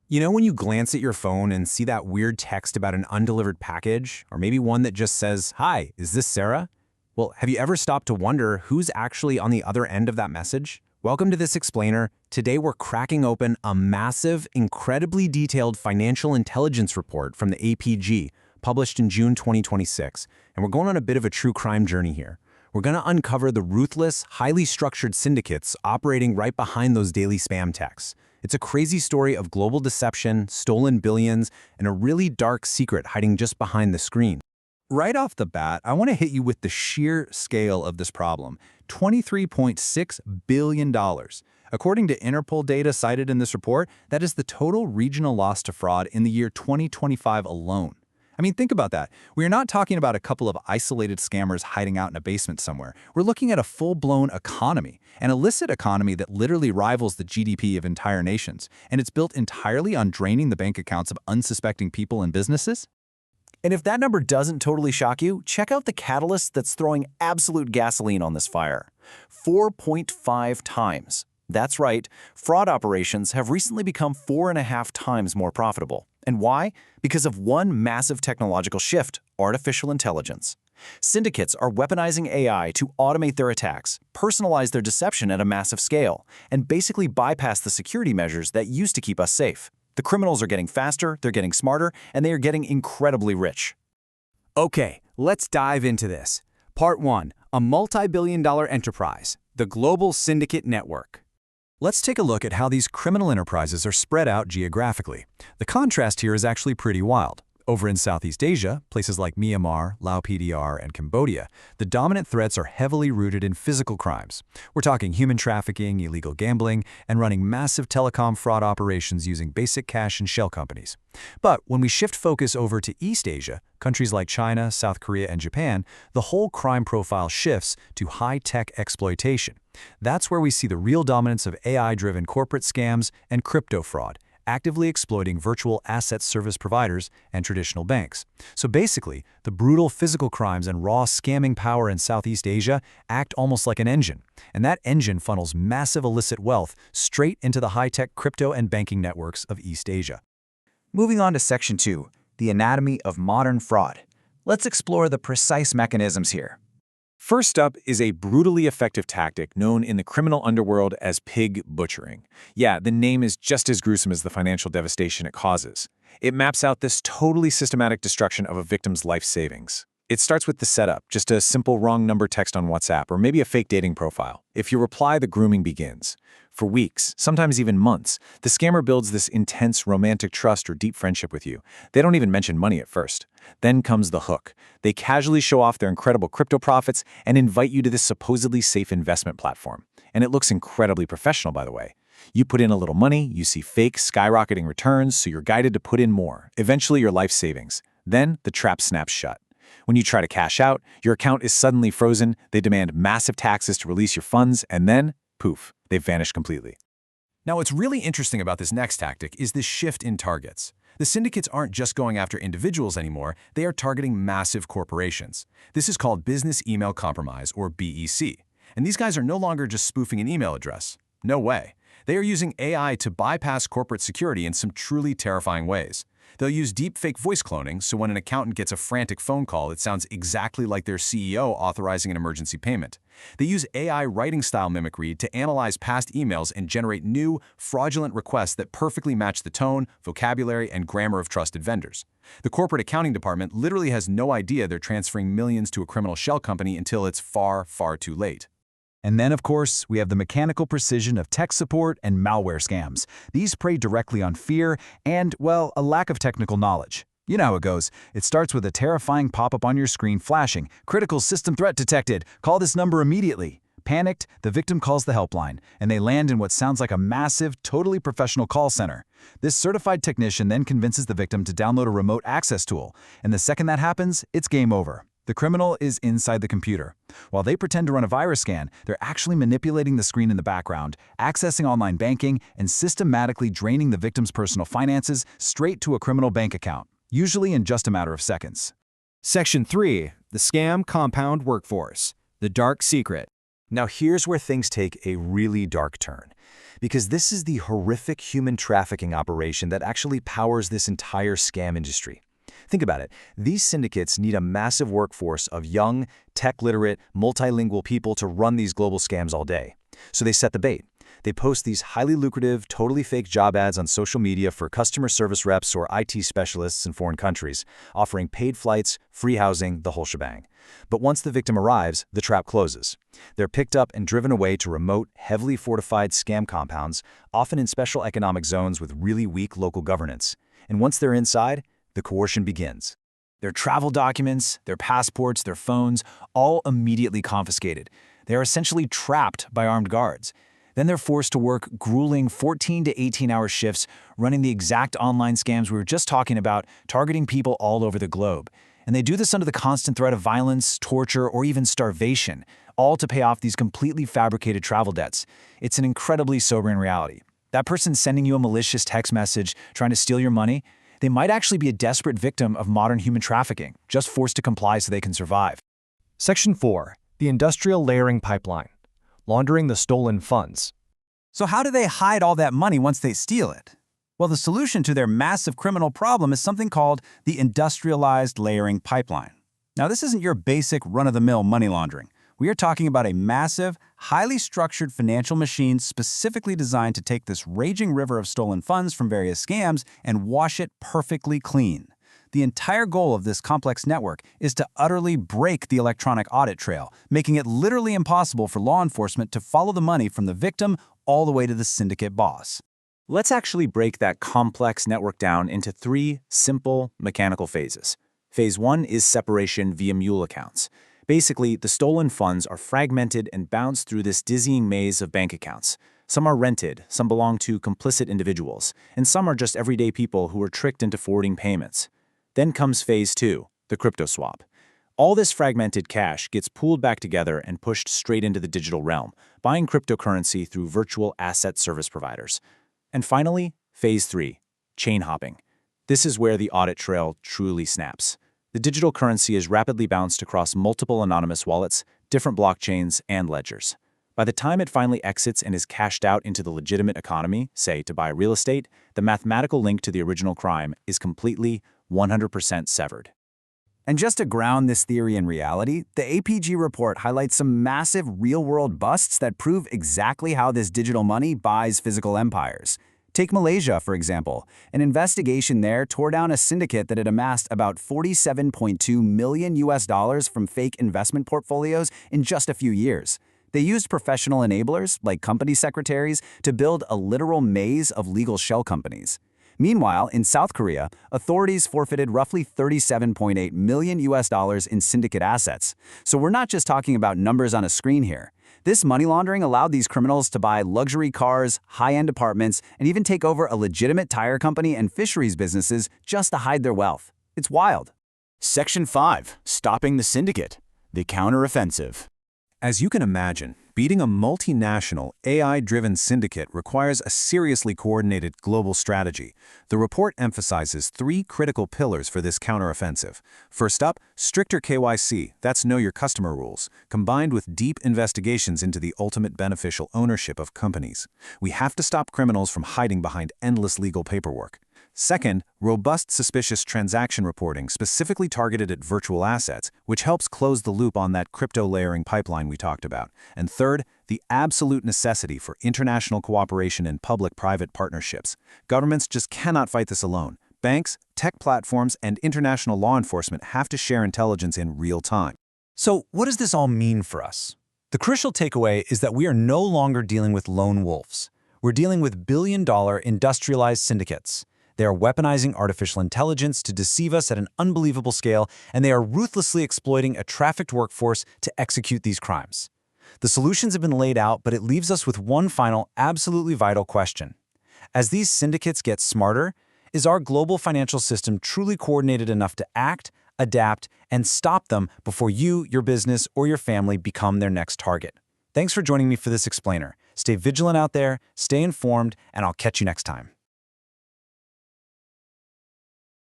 You know when you glance at your phone and see that weird text about an undelivered package, or maybe one that just says, "Hi, is this Sarah?" Well, have you ever stopped to wonder who's actually on the other end of that message? Welcome to this explainer. Today we're cracking open a massive, incredibly detailed financial intelligence report from the APG, published in June 2026. And we're going on a bit of a true crime journey here. We're going to uncover the ruthless, highly structured syndicates operating right behind those daily spam texts. It's a crazy story of global deception, stolen billions, and a really dark secret hiding just behind the screen. Right off the bat, I want to hit you with the sheer scale of this problem, $23.6 billion. According to Interpol data cited in this report, that is the total regional loss to fraud in the year 2025 alone. I mean, think about that. We are not talking about a couple of isolated scammers hiding out in a basement somewhere. We're looking at a full-blown economy, an illicit economy that literally rivals the GDP of entire nations. And it's built entirely on draining the bank accounts of unsuspecting people and businesses. And if that number doesn't totally shock you, check out the catalyst that's throwing absolute gasoline on this fire. 4.5 times. That's right, fraud operations have recently become 4.5 times more profitable. And why? Because of one massive technological shift, artificial intelligence. Syndicates are weaponizing AI to automate their attacks, personalize their deception at a massive scale, and basically bypass the security measures that used to keep us safe. The criminals are getting faster, they're getting smarter, and they are getting incredibly rich. Okay, let's dive into this. Part 1, a multi-billion-dollar enterprise, the Global Syndicate Network. Let's take a look at how these criminal enterprises are spread out geographically. The contrast here is actually pretty wild. Over in Southeast Asia, places like Myanmar, Laos PDR, and Cambodia, the dominant threats are heavily rooted in physical crimes. We're talking human trafficking, illegal gambling, and running massive telecom fraud operations using basic cash and shell companies. But when we shift focus over to East Asia, countries like China, South Korea, and Japan, the whole crime profile shifts to high-tech exploitation. That's where we see the real dominance of AI-driven corporate scams and crypto fraud, actively exploiting virtual asset service providers and traditional banks. So basically, the brutal physical crimes and raw scamming power in Southeast Asia act almost like an engine. And that engine funnels massive illicit wealth straight into the high-tech crypto and banking networks of East Asia. Moving on to Section 2, the anatomy of modern fraud. Let's explore the precise mechanisms here. First up is a brutally effective tactic known in the criminal underworld as pig butchering. Yeah, the name is just as gruesome as the financial devastation it causes. It maps out this totally systematic destruction of a victim's life savings. It starts with the setup, just a simple wrong number text on WhatsApp or maybe a fake dating profile. If you reply, the grooming begins. For weeks, sometimes even months, the scammer builds this intense romantic trust or deep friendship with you. They don't even mention money at first. Then comes the hook. They casually show off their incredible crypto profits and invite you to this supposedly safe investment platform. And it looks incredibly professional, by the way. You put in a little money, you see fake, skyrocketing returns, so you're guided to put in more, eventually your life savings. Then the trap snaps shut. When you try to cash out, your account is suddenly frozen, they demand massive taxes to release your funds, and then, poof, they've vanished completely. Now, what's really interesting about this next tactic is this shift in targets. The syndicates aren't just going after individuals anymore, they are targeting massive corporations. This is called business email compromise, or BEC. And these guys are no longer just spoofing an email address. No way. They are using AI to bypass corporate security in some truly terrifying ways. They'll use deepfake voice cloning, so when an accountant gets a frantic phone call, it sounds exactly like their CEO authorizing an emergency payment. They use AI writing style mimicry to analyze past emails and generate new, fraudulent requests that perfectly match the tone, vocabulary, and grammar of trusted vendors. The corporate accounting department literally has no idea they're transferring millions to a criminal shell company until it's far, far too late. And then, of course, we have the mechanical precision of tech support and malware scams. These prey directly on fear and, well, a lack of technical knowledge. You know how it goes. It starts with a terrifying pop-up on your screen flashing, "Critical system threat detected. Call this number immediately." Panicked, the victim calls the helpline, and they land in what sounds like a massive, totally professional call center. This certified technician then convinces the victim to download a remote access tool, and the second that happens, it's game over. The criminal is inside the computer. While they pretend to run a virus scan, they're actually manipulating the screen in the background, accessing online banking, and systematically draining the victim's personal finances straight to a criminal bank account, usually in just a matter of seconds. Section 3. The Scam Compound Workforce. The Dark Secret. Now here's where things take a really dark turn. because this is the horrific human trafficking operation that actually powers this entire scam industry. Think about it. These syndicates need a massive workforce of young, tech-literate, multilingual people to run these global scams all day. So they set the bait. They post these highly lucrative, totally fake job ads on social media for customer service reps or IT specialists in foreign countries, offering paid flights, free housing, the whole shebang. But once the victim arrives, the trap closes. They're picked up and driven away to remote, heavily fortified scam compounds, often in special economic zones with really weak local governance. And once they're inside, the coercion begins. Their travel documents, their passports, their phones, all immediately confiscated. They are essentially trapped by armed guards. Then they're forced to work grueling 14 to 18-hour shifts, running the exact online scams we were just talking about, targeting people all over the globe. And they do this under the constant threat of violence, torture, or even starvation, all to pay off these completely fabricated travel debts. It's an incredibly sobering reality. That person sending you a malicious text message trying to steal your money, they might actually be a desperate victim of modern human trafficking, just forced to comply so they can survive. Section 4. The Industrial Layering Pipeline. Laundering the stolen funds. So how do they hide all that money once they steal it? Well, the solution to their massive criminal problem is something called the industrialized layering pipeline. Now, this isn't your basic run-of-the-mill money laundering. We are talking about a massive, highly structured financial machine specifically designed to take this raging river of stolen funds from various scams and wash it perfectly clean. The entire goal of this complex network is to utterly break the electronic audit trail, making it literally impossible for law enforcement to follow the money from the victim all the way to the syndicate boss. Let's actually break that complex network down into 3 simple mechanical phases. Phase 1 is separation via mule accounts. Basically, the stolen funds are fragmented and bounced through this dizzying maze of bank accounts. Some are rented, some belong to complicit individuals, and some are just everyday people who were tricked into forwarding payments. Then comes Phase 2, the crypto swap. All this fragmented cash gets pooled back together and pushed straight into the digital realm, buying cryptocurrency through virtual asset service providers. And finally, Phase 3, chain hopping. This is where the audit trail truly snaps. The digital currency is rapidly bounced across multiple anonymous wallets, different blockchains, and ledgers. By the time it finally exits and is cashed out into the legitimate economy, say to buy real estate, the mathematical link to the original crime is completely 100% severed. And just to ground this theory in reality, the APG report highlights some massive real-world busts that prove exactly how this digital money buys physical empires. Take Malaysia, for example. An investigation there tore down a syndicate that had amassed about $47.2 million from fake investment portfolios in just a few years. They used professional enablers, like company secretaries, to build a literal maze of legal shell companies. Meanwhile, in South Korea, authorities forfeited roughly $37.8 million in syndicate assets. So we're not just talking about numbers on a screen here. This money laundering allowed these criminals to buy luxury cars, high-end apartments, and even take over a legitimate tire company and fisheries businesses just to hide their wealth. It's wild. Section 5. Stopping the syndicate. The counteroffensive. As you can imagine, beating a multinational, AI-driven syndicate requires a seriously coordinated global strategy. The report emphasizes 3 critical pillars for this counteroffensive. First up, stricter KYC, that's Know Your Customer rules, combined with deep investigations into the ultimate beneficial ownership of companies. We have to stop criminals from hiding behind endless legal paperwork. Second, robust suspicious transaction reporting specifically targeted at virtual assets, which helps close the loop on that crypto layering pipeline we talked about. And third, the absolute necessity for international cooperation and public-private partnerships. Governments just cannot fight this alone. Banks, tech platforms, and international law enforcement have to share intelligence in real time. So what does this all mean for us? The crucial takeaway is that we are no longer dealing with lone wolves. We're dealing with billion-dollar industrialized syndicates. They are weaponizing artificial intelligence to deceive us at an unbelievable scale, and they are ruthlessly exploiting a trafficked workforce to execute these crimes. The solutions have been laid out, but it leaves us with one final, absolutely vital question. As these syndicates get smarter, is our global financial system truly coordinated enough to act, adapt, and stop them before you, your business, or your family become their next target? Thanks for joining me for this explainer. Stay vigilant out there, stay informed, and I'll catch you next time.